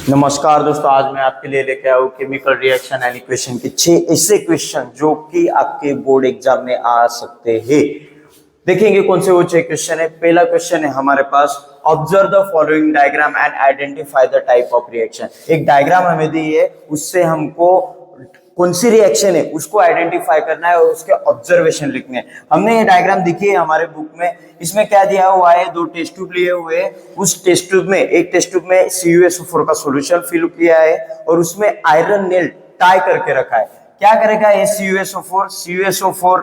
नमस्कार दोस्तों, आज मैं आपके लिए लेके आया हूँ केमिकल रिएक्शन एंड इक्वेशन के 6 ऐसे क्वेश्चन जो कि आपके बोर्ड एग्जाम में आ सकते हैं। देखेंगे कौन से वो 6 क्वेश्चन है। पहला क्वेश्चन है हमारे पास, observe the following diagram and identify the type of reaction. एक डायग्राम हमें दी है, उससे हमको कौन सी रिएक्शन है उसको आइडेंटिफाई करना है और उसके ऑब्जर्वेशन लिखने हैं। हमने ये डायग्राम देखी है हमारे बुक में। इसमें क्या दिया हुआ है, 2 टेस्ट ट्यूब लिए हुए हैं। उस टेस्ट ट्यूब में एक टेस्ट ट्यूब में CuSO4 का सॉल्यूशन फिल किया है और उसमें आयरन नेल टाई करके रखा है। क्या करेगा ये CuSO4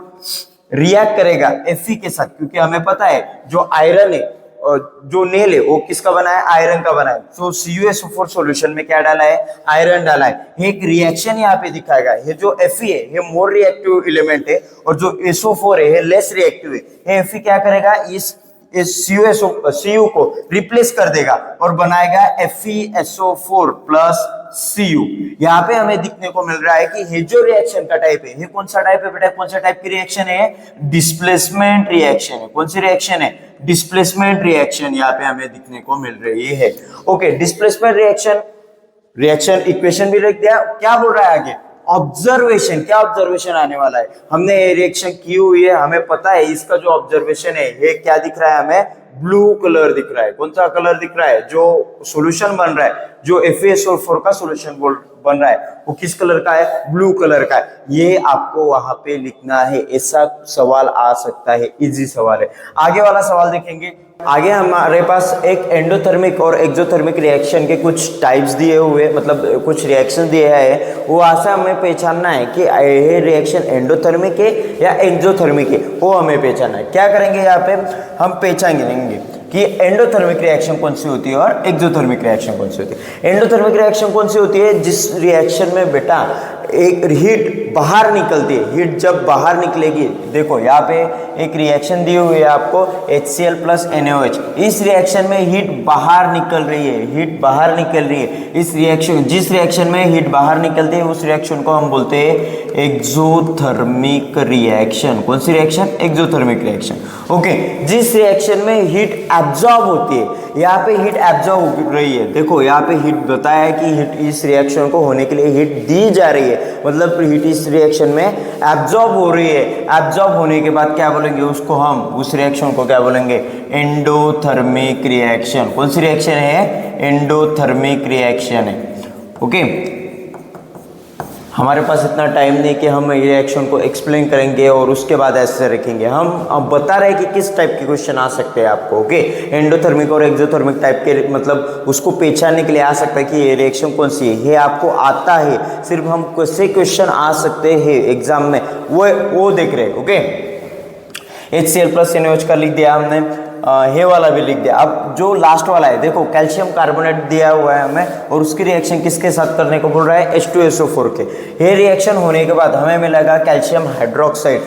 रिएक्ट करेगा Fe के साथ, क्योंकि हमें पता है जो आयरन है और जो नेल है वो किसका बना है, आयरन का बना है। तो CuSO4 सॉल्यूशन में क्या डाला है, आयरन डाला है। एक रिएक्शन यहाँ पे दिखाएगा। ये जो Fe है ये मोर रिएक्टिव एलिमेंट है और जो SO4 है ये लेस रिएक्टिव है। ये Fe क्या करेगा, इस Cu को रिप्लेस कर देगा और बनाएगा FeSO4 प्लस Cu। यहाँ पे हमें दिखने को मिल रहा है कि ये जो रिएक्शन का टाइप है, ये कौन सा टाइप है बेटा, कौन सा टाइप की रिएक्शन है, डिस्प्लेसमेंट रिएक्शन है। कौन सी रिएक्शन है, डिस्प्लेसमेंट रिएक्शन यहाँ पे हमें दिखने को मिल रही है। ओके, डिस्प्लेसमेंट रिएक्शन इक्वेशन भी लिख दिया। क्या बोल रहा है आगे, ऑब्जर्वेशन। क्या ऑब्जर्वेशन आने वाला है, हमने ये रिएक्शन की हुई है, हमें पता है इसका जो ऑब्जर्वेशन है ये क्या दिख रहा है, हमें ब्लू कलर दिख रहा है। कौन सा कलर दिख रहा है, जो सॉल्यूशन बन रहा है, जो FeSO4 का सॉल्यूशन बन रहा है वो किस कलर का है, ब्लू कलर का है। ये आपको वहां पे लिखना है। ऐसा सवाल आ सकता है, इजी सवाल है। आगे वाला सवाल देखेंगे। आगे हमारे पास एक एंडोथर्मिक और एक्सोथर्मिक रिएक्शन के कुछ टाइप्स दिए हुए, मतलब कुछ रिएक्शन दिए हैं। वो ऐसा हमें पहचानना है कि ये रिएक्शन एंडोथर्मिक है या एक्सोथर्मिक है, वो हमें पहचानना है। क्या करेंगे यहाँ पे, हम पहचान लेंगे कि एंडोथर्मिक रिएक्शन कौन सी होती है और एक्सोथर्मिक रिएक्शन कौन सी होती है। एंडोथर्मिक रिएक्शन कौन सी होती है, जिस रिएक्शन में बेटा एक हीट बाहर निकलती है। हीट जब बाहर निकलेगी, देखो यहाँ पे एक रिएक्शन दी हुई है आपको HCl प्लस NaOH। इस रिएक्शन में हीट बाहर निकल रही है, हीट बाहर निकल रही है। इस रिएक्शन, जिस रिएक्शन में हीट बाहर निकलती है उस रिएक्शन को हम बोलते हैं एक्सोथर्मिक रिएक्शन। कौन सी रिएक्शन, एक्सोथर्मिक रिएक्शन। ओके, जिस रिएक्शन में हीट एब्जॉर्ब होती है, यहाँ पे हीट एब्जॉर्ब हो रही है। देखो यहाँ पे हीट बताया है कि हीट इस रिएक्शन को होने के लिए हीट दी जा रही है, मतलब हीट इस रिएक्शन में एब्जॉर्ब हो रही है। एब्जॉर्ब होने के बाद क्या बोलेंगे उसको, हम उस रिएक्शन को क्या बोलेंगे, एंडोथर्मिक रिएक्शन। कौन सी रिएक्शन है, एंडोथर्मिक रिएक्शन है। ओके, हमारे पास इतना टाइम नहीं कि हम ये रिएक्शन को एक्सप्लेन करेंगे और उसके बाद ऐसे रखेंगे। हम अब बता रहे हैं कि किस टाइप के क्वेश्चन आ सकते हैं आपको। ओके, एंडोथर्मिक और एक्सोथर्मिक टाइप के, मतलब उसको पहचानने के लिए आ सकता है कि ये रिएक्शन कौन सी है। ये आपको आता है, सिर्फ हम कैसे क्वेश्चन आ सकते हैं एग्जाम में वो देख रहे हैं। ओके, HCl प्लस NaOH का लिख दिया हमने, हे वाला भी लिख दिया। अब जो लास्ट वाला है, देखो कैल्शियम कार्बोनेट दिया हुआ है हमें और उसकी रिएक्शन किसके साथ करने को बोल रहा है, H2SO4 के। ये रिएक्शन होने के बाद हमें मिलेगा कैल्शियम हाइड्रोक्साइड।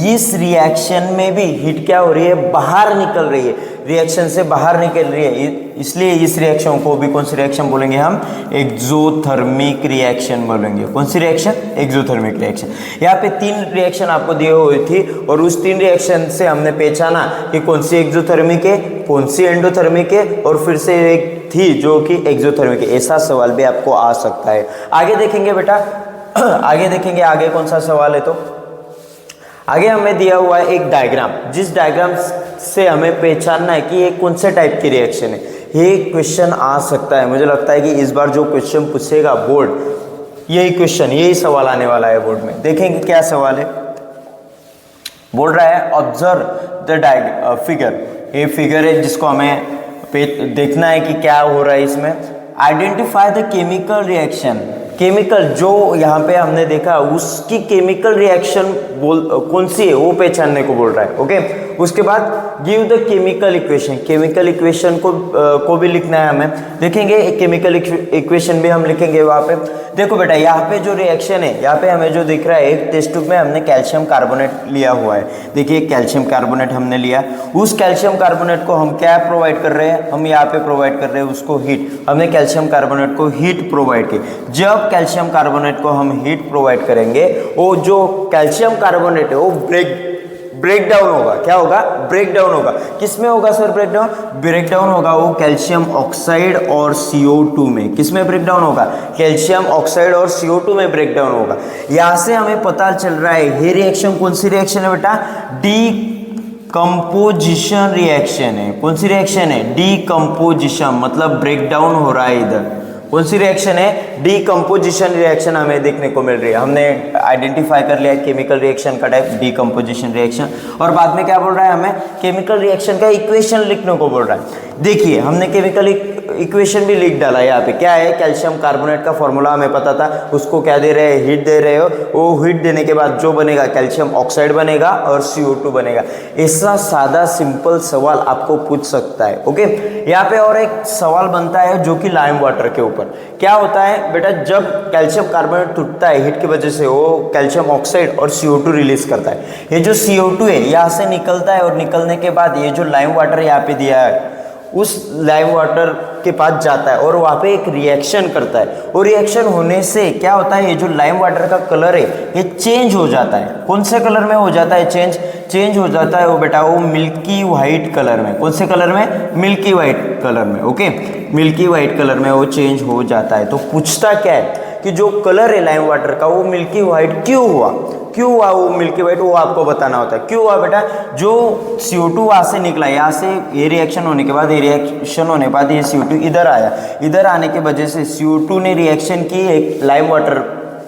इस रिएक्शन में भी हीट क्या हो रही है, बाहर निकल रही है, रिएक्शन से बाहर निकल रही है। इसलिए इस रिएक्शन को भी कौन सी रिएक्शन बोलेंगे हम, एक्सोथर्मिक रिएक्शन बोलेंगे। कौन सी रिएक्शन, एक्सोथर्मिक रिएक्शन। यहाँ पे 3 रिएक्शन आपको दिए हुई थी और उस 3 रिएक्शन से हमने पहचाना कि कौन सी एक्सोथर्मिक है, कौन सी एंडोथर्मिक है और फिर से एक थी जो कि एक्सोथर्मिक है। ऐसा सवाल भी आपको आ सकता है। आगे देखेंगे बेटा, आगे देखेंगे आगे कौन सा सवाल है। तो आगे हमें दिया हुआ है एक डायग्राम, जिस डायग्राम से हमें पहचानना है कि ये कौन से टाइप की रिएक्शन है। ये क्वेश्चन आ सकता है, मुझे लगता है कि इस बार जो क्वेश्चन पूछेगा बोर्ड, यही क्वेश्चन, यही सवाल आने वाला है बोर्ड में। देखेंगे क्या सवाल है। बोल रहा है ऑब्जर्व द फिगर। ये फिगर है जिसको हमें देखना है कि क्या हो रहा है इसमें। Identify the chemical reaction. Chemical जो यहाँ पे हमने देखा उसकी केमिकल रिएक्शन कौन सी है वो पहचानने को बोल रहा है। ओके, उसके बाद give the chemical equation. Chemical equation को भी लिखना है हमें। देखेंगे केमिकल इक्वेशन भी हम लिखेंगे वहाँ पे। देखो बेटा यहाँ पे जो रिएक्शन है, यहाँ पे हमें जो दिख रहा है, एक टेस्ट ट्यूब में हमने कैल्शियम कार्बोनेट लिया हुआ है। देखिए कैल्शियम कार्बोनेट हमने लिया, उस कैल्शियम कार्बोनेट को हम क्या प्रोवाइड कर रहे हैं, हम यहाँ पे प्रोवाइड कर रहे हैं उसको हीट। हमने कैल्शियम कार्बोनेट को हीट प्रोवाइड की। जब कैल्शियम कार्बोनेट को हम हीट प्रोवाइड करेंगे, वो जो कैल्शियम कार्बोनेट है वो ब्रेक डाउन होगा। क्या होगा? ब्रेक डाउन होगा। किसमें होगा sir break down? Break down होगा वो कैल्शियम ऑक्साइड और CO2 में। किसमें ब्रेक डाउन होगा? कैल्शियम ऑक्साइड और CO2 में ब्रेक डाउन होगा। यहां से हमें पता चल रहा है ये रिएक्शन कौन सी रिएक्शन है बेटा? डीकंपोजिशन रिएक्शन है। कौन सी रिएक्शन है? डीकंपोजिशन, मतलब ब्रेक डाउन हो रहा है इधर। कौन सी रिएक्शन है? डीकंपोजिशन रिएक्शन हमें देखने को मिल रही है। हमने आइडेंटिफाई कर लिया केमिकल रिएक्शन का टाइप डीकंपोजिशन रिएक्शन, और बाद में क्या बोल रहा है हमें? केमिकल रिएक्शन का इक्वेशन लिखने को बोल रहा है। देखिए हमने केमिकल इक्वेशन भी लिख डाला यहाँ पे। क्या है? कैल्शियम कार्बोनेट का फॉर्मूला हमें पता था, उसको क्या दे रहे हैं? हीट दे रहे हो। वो हीट देने के बाद जो बनेगा कैल्शियम ऑक्साइड बनेगा और CO2 बनेगा। ऐसा सादा सिंपल सवाल आपको पूछ सकता है। ओके, यहाँ पे और एक सवाल बनता है जो कि लाइम वाटर के ऊपर। क्या होता है बेटा? जब कैल्शियम कार्बोनेट टूटता है हीट की वजह से, वो कैल्शियम ऑक्साइड और CO2 रिलीज करता है। ये जो CO2 है यहाँ से निकलता है, और निकलने के बाद ये जो लाइम वाटर यहाँ पे दिया है उस लाइम वाटर के पास जाता है और वहाँ पे एक रिएक्शन करता है, और रिएक्शन होने से क्या होता है? ये जो लाइम वाटर का कलर है ये चेंज हो जाता है। कौन से कलर में हो जाता है चेंज हो जाता है वो बेटा? वो मिल्की वाइट कलर में। कौन से कलर में? मिल्की वाइट कलर में। ओके, मिल्की वाइट कलर में वो चेंज हो जाता है। तो पूछता क्या है कि जो कलर है लाइम वाटर का वो मिल्की वाइट क्यों हुआ वो मिल्की वाइट, वो आपको बताना होता है। क्यों हुआ बेटा? जो CO2 वहाँ से निकला, यहाँ से ये रिएक्शन होने के बाद ये CO2 इधर आया, इधर आने की वजह से CO2 ने रिएक्शन की एक लाइम वाटर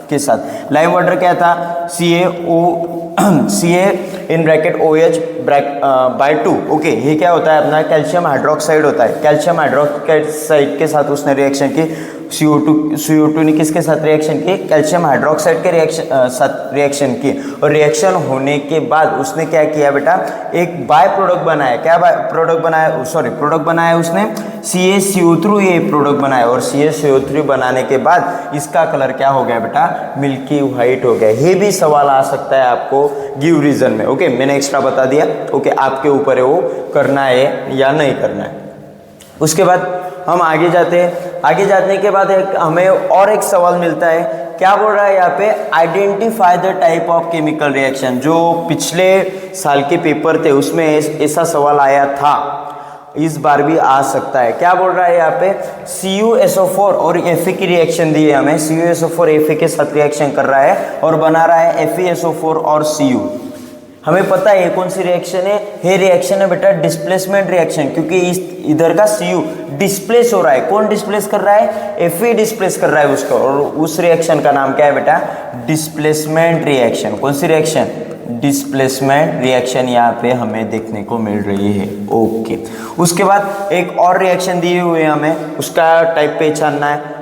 के साथ। लाइम वाटर क्या था? Ca in bracket OH by 2। Okay, ये क्या होता है अपना? कैल्शियम हाइड्रोक्साइड होता है। कैल्शियम हाइड्रोक्साइड के साथ उसने रिएक्शन की। CO2 ने किसके साथ रिएक्शन की? कैल्शियम हाइड्रोक्साइड के साथ रिएक्शन की, और रिएक्शन होने के बाद उसने क्या किया बेटा? एक बाय प्रोडक्ट बनाया। क्या प्रोडक्ट बनाया उसने? CaCO3 ये प्रोडक्ट बनाया, और CaCO3 बनाने के बाद इसका कलर क्या हो गया बेटा? मिल्की वाइट हो गया। ये भी सवाल आ सकता है आपको गिव रीजन में। ओके, मैंने एक्स्ट्रा बता दिया। ओके, आपके ऊपर है वो करना है या नहीं करना है। उसके बाद हम आगे जाते हैं। आगे जाने के बाद हमें और एक सवाल मिलता है। क्या बोल रहा है यहाँ पे? Identify the type of chemical reaction. जो पिछले साल के पेपर थे उसमें ऐसा सवाल आया था, इस बार भी आ सकता है। क्या बोल रहा है यहाँ पे? CuSO4 और Fe की रिएक्शन दी है हमें। CuSO4 Fe के साथ रिएक्शन कर रहा है और बना रहा है FeSO4 और Cu। हमें पता है ये कौन सी रिएक्शन है? ये रिएक्शन है बेटा डिस्प्लेसमेंट रिएक्शन, क्योंकि इधर का Cu डिस्प्लेस हो रहा है। कौन डिस्प्लेस कर रहा है? Fe डिस्प्लेस कर रहा है उसको, और उस रिएक्शन का नाम क्या है बेटा? Displacement reaction. कौन सी रिएक्शन? डिस्प्लेसमेंट रिएक्शन यहाँ पे हमें देखने को मिल रही है। ओके, उसके बाद एक और रिएक्शन दिए हुए हमें, उसका टाइप पहचानना है।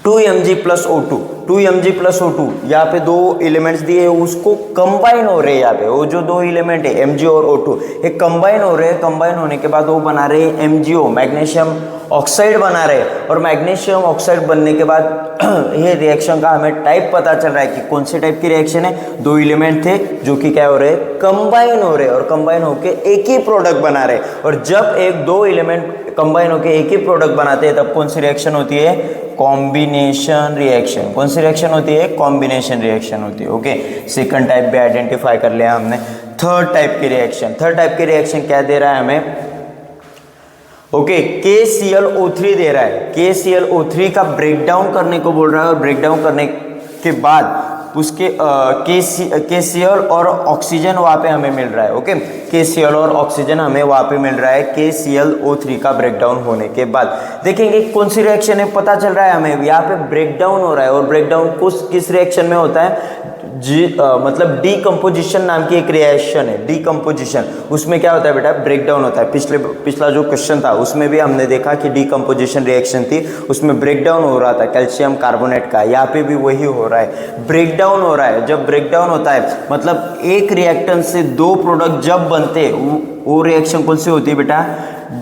2Mg+O2 2Mg+O2 यहाँ पे दो एलिमेंट्स दिए हैं, उसको कंबाइन हो रहे हैं। यहाँ पे वो जो दो एलिमेंट है Mg और O2 ये कंबाइन हो रहे हैं। कंबाइन होने के बाद वो बना रहे हैं MgO, मैग्नीशियम ऑक्साइड बना रहे हैं। और मैग्नीशियम ऑक्साइड बनने के बाद ये रिएक्शन का हमें टाइप पता चल रहा है कि कौन से टाइप की रिएक्शन है। दो एलिमेंट थे जो कि क्या हो रहे हैं? कंबाइन हो रहे हैं, और कंबाइन होके एक ही प्रोडक्ट बना रहे हैं। और जब एक दो एलिमेंट कंबाइन होके एक ही प्रोडक्ट बनाते हैं तब कौन सी रिएक्शन होती है? Combination reaction. कौन सी रिएक्शन होती है? कॉम्बिनेशन रिएक्शन होती है। ओके, सेकंड टाइप भी आइडेंटिफाई कर लिया हमने। थर्ड टाइप की रिएक्शन क्या दे रहा है हमें? ओके, KClO3 दे रहा है। KClO3 का ब्रेकडाउन करने को बोल रहा है, और ब्रेकडाउन करने के बाद उसके KCl और ऑक्सीजन वहाँ पे हमें मिल रहा है। ओके, KCl और ऑक्सीजन हमें वहाँ पे मिल रहा है KClO3 का ब्रेकडाउन होने के बाद। देखेंगे कौन सी रिएक्शन है, पता चल रहा है हमें यहाँ पे ब्रेकडाउन हो रहा है। और ब्रेकडाउन किस रिएक्शन में होता है? मतलब डीकम्पोजिशन नाम की एक रिएक्शन है। डीकम्पोजिशन, उसमें क्या होता है बेटा? ब्रेकडाउन होता है। पिछला जो क्वेश्चन था उसमें भी हमने देखा कि डीकम्पोजिशन रिएक्शन थी, उसमें ब्रेकडाउन हो रहा था कैल्शियम कार्बोनेट का। यहाँ पे भी वही हो रहा है, ब्रेकडाउन हो रहा है। जब ब्रेकडाउन होता है मतलब एक रिएक्टेंट से दो प्रोडक्ट जब बनते वो रिएक्शन कौन सी होती है बेटा?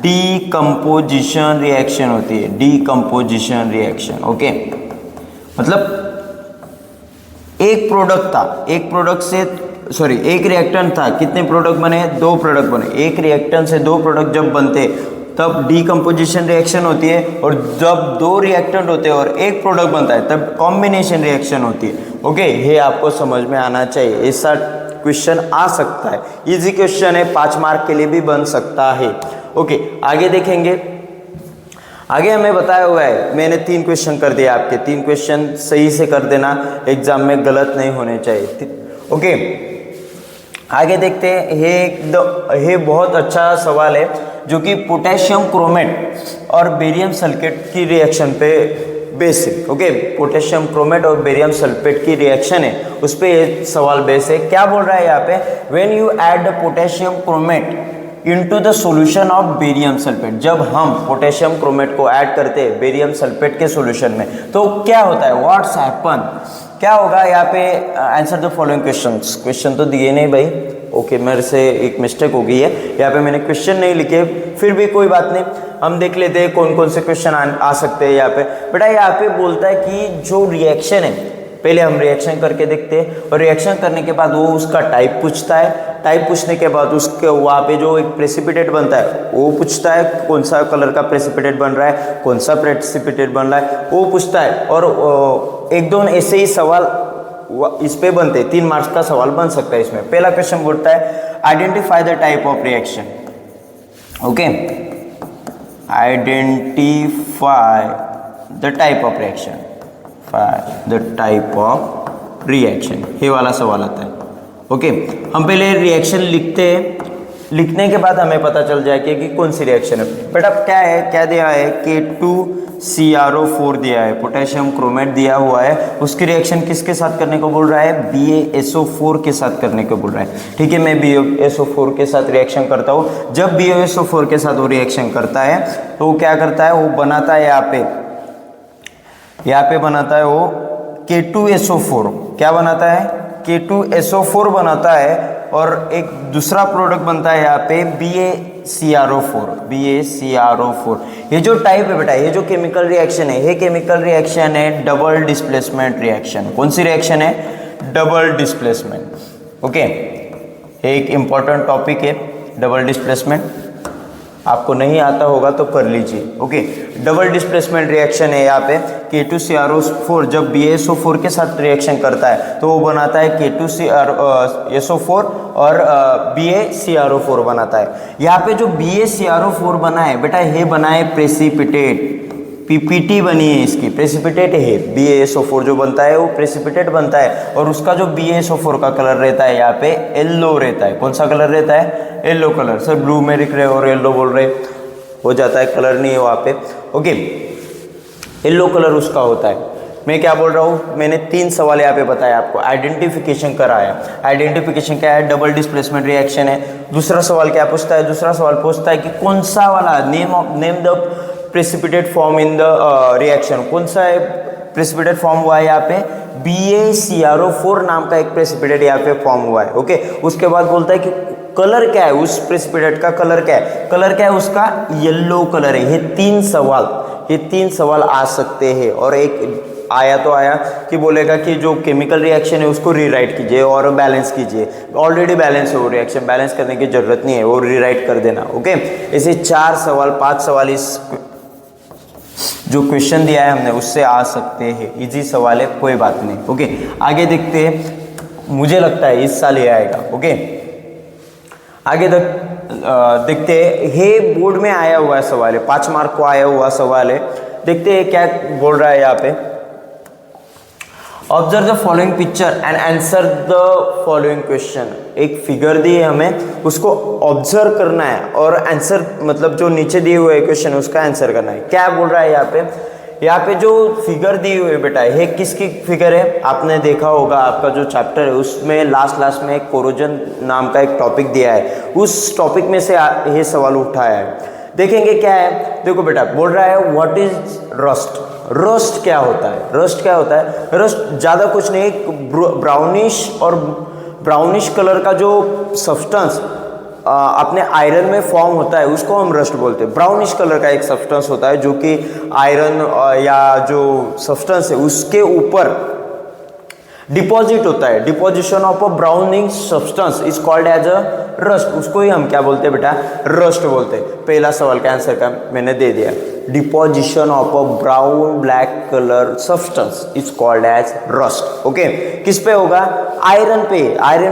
डीकम्पोजिशन रिएक्शन होती है। Decomposition reaction. ओके, मतलब एक रिएक्टेंट था, कितने प्रोडक्ट बने? दो प्रोडक्ट बने। एक रिएक्टेंट से दो प्रोडक्ट जब बनते तब डीकम्पोजिशन रिएक्शन होती है, और जब दो रिएक्टेंट होते हैं और एक प्रोडक्ट बनता है तब कॉम्बिनेशन रिएक्शन होती है। ओके, ये आपको समझ में आना चाहिए। ऐसा क्वेश्चन आ सकता है। इजी क्वेश्चन है, 5 मार्क के लिए भी बन सकता है। ओके, आगे देखेंगे। आगे हमें बताया हुआ है, मैंने 3 क्वेश्चन कर दिए आपके, 3 क्वेश्चन सही से कर देना, एग्जाम में गलत नहीं होने चाहिए। ओके, आगे देखते हैं। ये बहुत अच्छा सवाल है जो कि पोटेशियम क्रोमेट और बेरियम सल्फेट की रिएक्शन पे बेस है। ओके, पोटेशियम क्रोमेट और बेरियम सल्फेट की रिएक्शन है, उस पे ये सवाल बेस है। क्या बोल रहा है यहाँ पे, when you add potassium chromate into the solution of barium sulphate, जब हम पोटेशियम क्रोमेट को ऐड करते हैं बेरियम सल्फेट के सॉल्यूशन में तो क्या होता है, व्हाट्स हैपन, क्या होगा यहाँ पे। Answer the following questions. Question तो दिए नहीं भाई, ओके, मेरे से एक मिस्टेक हो गई है, यहाँ पे मैंने क्वेश्चन नहीं लिखे, फिर भी कोई बात नहीं, हम देख लेते हैं कौन कौन से क्वेश्चन आ सकते हैं यहाँ पे। बेटा यहाँ पे बोलता है कि जो रिएक्शन है, पहले हम रिएक्शन करके देखते हैं और रिएक्शन करने के बाद वो उसका टाइप पूछता है, टाइप पूछने के बाद उसके वहाँ पे जो एक प्रेसिपिटेट बनता है वो पूछता है, कौन सा कलर का प्रेसिपिटेट बन रहा है, कौन सा प्रेसिपिटेट बन रहा है वो पूछता है। और एक दो ऐसे ही सवाल इस पे बनते हैं, 3 मार्क्स का सवाल बन सकता है इसमें। पहला क्वेश्चन बोलता है identify the type of reaction. Okay, identify the type of reaction, the type of reaction, ये वाला सवाल आता है। ओके, हम पहले रिएक्शन लिखते हैं, लिखने के बाद हमें पता चल जाए कि कौन सी रिएक्शन है। बेटा क्या है, क्या दिया है, K2CrO4 दिया है, पोटेशियम क्रोमेट दिया हुआ है, उसकी रिएक्शन किसके साथ करने को बोल रहा है, BaSO4 के साथ करने को बोल रहा है। ठीक है, मैं BaSO4 के साथ रिएक्शन करता हूँ। जब BaSO4 के साथ वो रिएक्शन करता है तो वो क्या करता है, वो बनाता है यहाँ पे बनाता है वो K2SO4, क्या बनाता है, K2SO4 बनाता है, और एक दूसरा प्रोडक्ट बनता है यहाँ पे BaCrO4। ये जो टाइप है बेटा, ये जो केमिकल रिएक्शन है, ये केमिकल रिएक्शन है डबल डिस्प्लेसमेंट रिएक्शन। कौन सी रिएक्शन है, डबल डिस्प्लेसमेंट। ओके, एक इंपॉर्टेंट टॉपिक है डबल डिस्प्लेसमेंट, आपको नहीं आता होगा तो कर लीजिए। ओके, डबल डिस्प्लेसमेंट रिएक्शन है यहाँ पे। K2CrO4 जब BaSO4 के साथ रिएक्शन करता है तो वो बनाता है K2SO4 और BaCrO4 बनाता है। यहाँ पे जो BaCrO4 बना है बेटा, ये बना है प्रेसिपिटेट, PPT बनी है इसकी, प्रेसिपिटेट है। BaSO4 जो बनता है वो प्रेसिपिटेट बनता है, और उसका जो BaSO4 का कलर रहता है यहाँ पे येलो रहता है। कौन सा कलर रहता है, येलो कलर। सर ब्लू में लिख रहे और येलो बोल रहे, हो जाता है, कलर नहीं है वहाँ पे। ओके, येलो कलर उसका होता है। मैं क्या बोल रहा हूँ, मैंने 3 सवाल यहाँ पे बताया आपको, आइडेंटिफिकेशन कराया। आइडेंटिफिकेशन क्या है, डबल डिस्प्लेसमेंट रिएक्शन है। दूसरा सवाल क्या पूछता है, दूसरा सवाल पूछता है कि कौन सा वाला, name the precipitate form in the reaction, कौन सा प्रेसिपिटेट फॉर्म हुआ है यहाँ पे, BaCrO4 नाम का एक प्रेसिपिटेट यहाँ पे फॉर्म हुआ है। ओके, उसके बाद बोलता है कि कलर क्या है, उस प्रेसिपिटेट का कलर क्या है, कलर क्या है उसका, येलो कलर है। ये 3 सवाल आ सकते हैं। और एक आया तो आया कि बोलेगा कि जो केमिकल रिएक्शन है उसको रीराइट कीजिए और बैलेंस कीजिए। ऑलरेडी बैलेंस है वो रिएक्शन, बैलेंस करने की जरूरत नहीं है, वो रीराइट कर देना। ओके, ऐसे 4 सवाल 5 सवाल इस जो क्वेश्चन दिया है हमने उससे आ सकते हैं। इजी सवाल है, कोई बात नहीं। ओके, आगे देखते हैं, मुझे लगता है इस साल ये आएगा। ओके, आगे देखते हैं, हे बोर्ड में आया हुआ है सवाल है, 5 मार्क को आया हुआ सवाल है। देखते हैं क्या बोल रहा है यहाँ पे। Observe the following picture and answer the following question. एक फिगर दी है हमें, उसको ऑब्जर्व करना है और आंसर, मतलब जो नीचे दिए हुए क्वेश्चन है उसका आंसर करना है। क्या बोल रहा है यहाँ पे, यहाँ पे जो फिगर दी हुई है बेटा, ये किसकी फिगर है, आपने देखा होगा आपका जो चैप्टर है उसमें लास्ट में एक कोरोजन नाम का एक टॉपिक दिया है, उस टॉपिक में से ये सवाल उठाया है। देखेंगे क्या है, देखो बेटा बोल रहा है व्हाट इज रस्ट। रस्ट क्या होता है, रस्ट क्या होता है, रस्ट ज़्यादा कुछ नहीं, ब्राउनिश कलर का जो सब्सटेंस अपने आयरन में फॉर्म होता है उसको हम रस्ट बोलते हैं। ब्राउनिश कलर का एक सब्सटेंस होता है जो कि आयरन या जो सब्सटेंस है उसके ऊपर डिपॉजिट होता है। Deposition of a browning substance is called as a rust, उसको ही हम क्या बोलते हैं बेटा, रस्ट बोलते हैं। पहला सवाल का आंसर का मैंने दे दिया। Deposition of a brown black colour substance is called as rust. Okay, किस पे होगा? आयरन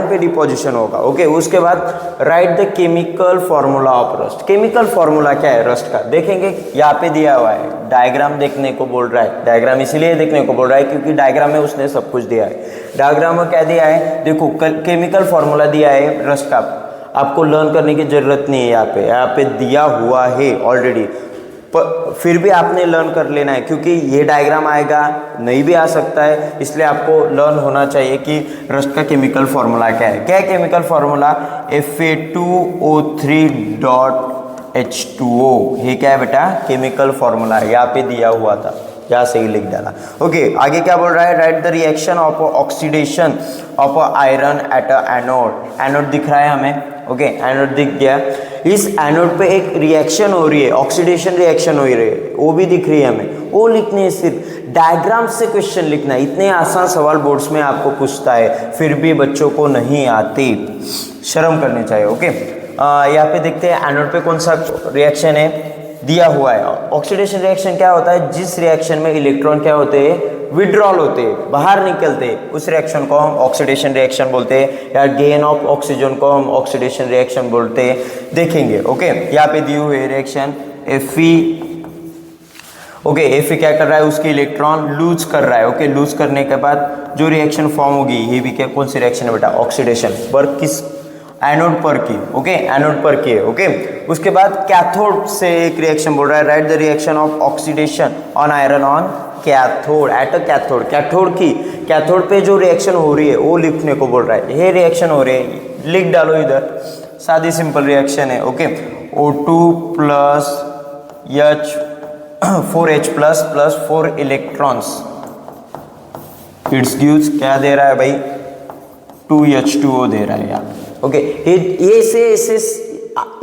पे डिपोजिशन होगा। ओके, उसके बाद right the chemical formula of rust. Chemical formula क्या है रस्ट का देखेंगे, यहाँ पे दिया हुआ है, डायग्राम देखने को बोल रहा है। डायग्राम इसीलिए देखने को बोल रहा है क्योंकि डायग्राम में उसने सब कुछ दिया है। डायग्राम में क्या दिया है देखो, केमिकल फॉर्मूला दिया है रस्ट का, आपको लर्न करने की जरूरत नहीं है, यहाँ पे दिया हुआ है ऑलरेडी, पर फिर भी आपने लर्न कर लेना है क्योंकि ये डायग्राम आएगा, नहीं भी आ सकता है, इसलिए आपको लर्न होना चाहिए कि रस्ट का केमिकल फॉर्मूला क्या है। क्या है केमिकल फॉर्मूला? Fa2O3.H2O। ये क्या है बेटा? केमिकल फॉर्मूला है, यहाँ पे दिया हुआ था, यहाँ से ही लिख डाला। ओके, आगे क्या बोल रहा है? Right the reaction of oxidation of iron at a anode. Anode दिख रहा है हमें। ओके, एनोड दिख गया। इस एनोड पे एक रिएक्शन हो रही है, ऑक्सीडेशन रिएक्शन हो रही है, वो भी दिख रही है हमें, वो लिखनी है। सिर्फ डायग्राम से क्वेश्चन लिखना है। इतने आसान सवाल बोर्ड्स में आपको पूछता है, फिर भी बच्चों को नहीं आती, शर्म करनी चाहिए। ओके, यहाँ पे देखते हैं एनोड पे कौन सा रिएक्शन है, दिया हुआ है। ऑक्सीडेशन रिएक्शन क्या होता है? जिस रिएक्शन में इलेक्ट्रॉन क्या होते हैं? विड्रॉल होते हैं, बाहर निकलते हैं, उस रिएक्शन को हम ऑक्सीडेशन रिएक्शन बोलते हैं, या गेन ऑफ ऑक्सीजन को हम ऑक्सीडेशन रिएक्शन बोलते हैं। देखेंगे। ओके, यहाँ पे दी हुई रिएक्शन Fe। ओके, Fe क्या कर रहा है? उसके इलेक्ट्रॉन लूज कर रहा है। ओके, लूज करने के बाद जो रिएक्शन फॉर्म होगी, ये भी क्या कौन सी रिएक्शन है बेटा? ऑक्सीडेशन। पर किस? एनोड पर की। ओके, एनोड पर की है। ओके, उसके बाद कैथोड से एक रिएक्शन बोल रहा है, right the reaction of oxidation on iron on cathode at a cathode. Cathode पे जो रिएक्शन हो रही है वो लिखने को बोल रहा है। ये रिएक्शन हो रही है, लिख डालो इधर, सादी सिंपल रिएक्शन है। Okay, O2 plus H 4H plus 4 electrons, it's gives क्या दे रहा है भाई? 2H2O दे रहा है यार। ओके, ये से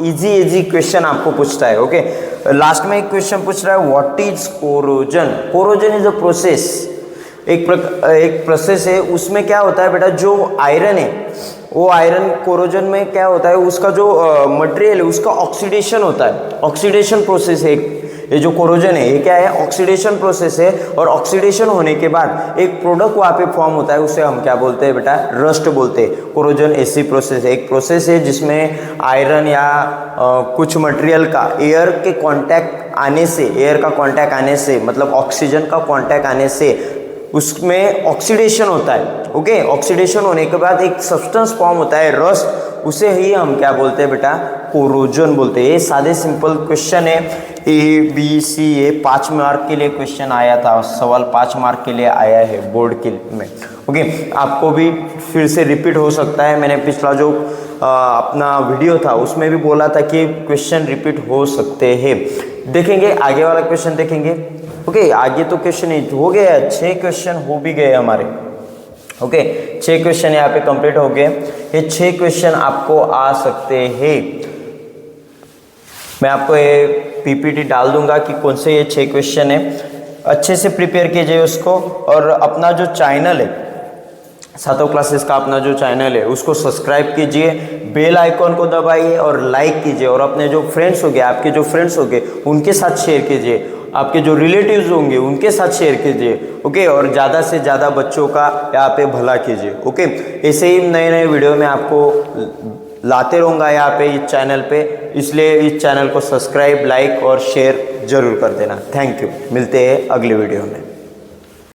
इजी क्वेश्चन आपको पूछता है। ओके, लास्ट में एक क्वेश्चन पूछ रहा है, what is corrosion? Corrosion is a process, एक प्रोसेस है। उसमें क्या होता है बेटा? जो आयरन है, वो आयरन कोरोजन में क्या होता है? उसका जो मटेरियल है उसका ऑक्सीडेशन होता है। ऑक्सीडेशन प्रोसेस है ये जो कोरोजन है, ये क्या है? ऑक्सीडेशन प्रोसेस है। और ऑक्सीडेशन होने के बाद एक प्रोडक्ट वहाँ पे फॉर्म होता है, उसे हम क्या बोलते हैं बेटा? रस्ट बोलते हैं। कोरोजन ऐसी प्रोसेस है, एक प्रोसेस है जिसमें आयरन या कुछ मटेरियल का एयर के कांटेक्ट आने से, एयर का कांटेक्ट आने से, मतलब ऑक्सीजन का कांटेक्ट आने से उसमें ऑक्सीडेशन होता है। ओके, ऑक्सीडेशन होने के बाद एक सब्सटेंस फॉर्म होता है रस्ट, उसे ही हम क्या बोलते हैं बेटा? कोरोजन बोलते हैं। ये सादे सिंपल क्वेश्चन है, ABC। ये 5 मार्क के लिए क्वेश्चन आया था, सवाल 5 मार्क के लिए आया है बोर्ड के में। ओके, आपको भी फिर से रिपीट हो सकता है। मैंने पिछला जो अपना वीडियो था उसमें भी बोला था कि क्वेश्चन रिपीट हो सकते हैं। देखेंगे आगे वाला क्वेश्चन देखेंगे। ओके, आगे तो क्वेश्चन हो गया, 6 क्वेश्चन हो भी गए हमारे। ओके, 6 क्वेश्चन यहाँ पे कंप्लीट हो गए। ये 6 क्वेश्चन आपको आ सकते हैं। मैं आपको ये PPT डाल दूंगा कि कौन से ये 6 क्वेश्चन है। अच्छे से प्रिपेयर कीजिए उसको, और अपना जो चैनल है सातों क्लासेस का, अपना जो चैनल है उसको सब्सक्राइब कीजिए, बेल आइकॉन को दबाइए और लाइक कीजिए, और अपने जो फ्रेंड्स हो गए, आपके जो फ्रेंड्स हो गए उनके साथ शेयर कीजिए, आपके जो रिलेटिव्स होंगे उनके साथ शेयर कीजिए। ओके, और ज़्यादा से ज़्यादा बच्चों का यहाँ पे भला कीजिए। ओके, ऐसे ही नए नए वीडियो में आपको लाते रहूँगा यहाँ पे इस चैनल पे, इसलिए इस चैनल को सब्सक्राइब, लाइक और शेयर जरूर कर देना। थैंक यू, मिलते हैं अगले वीडियो में।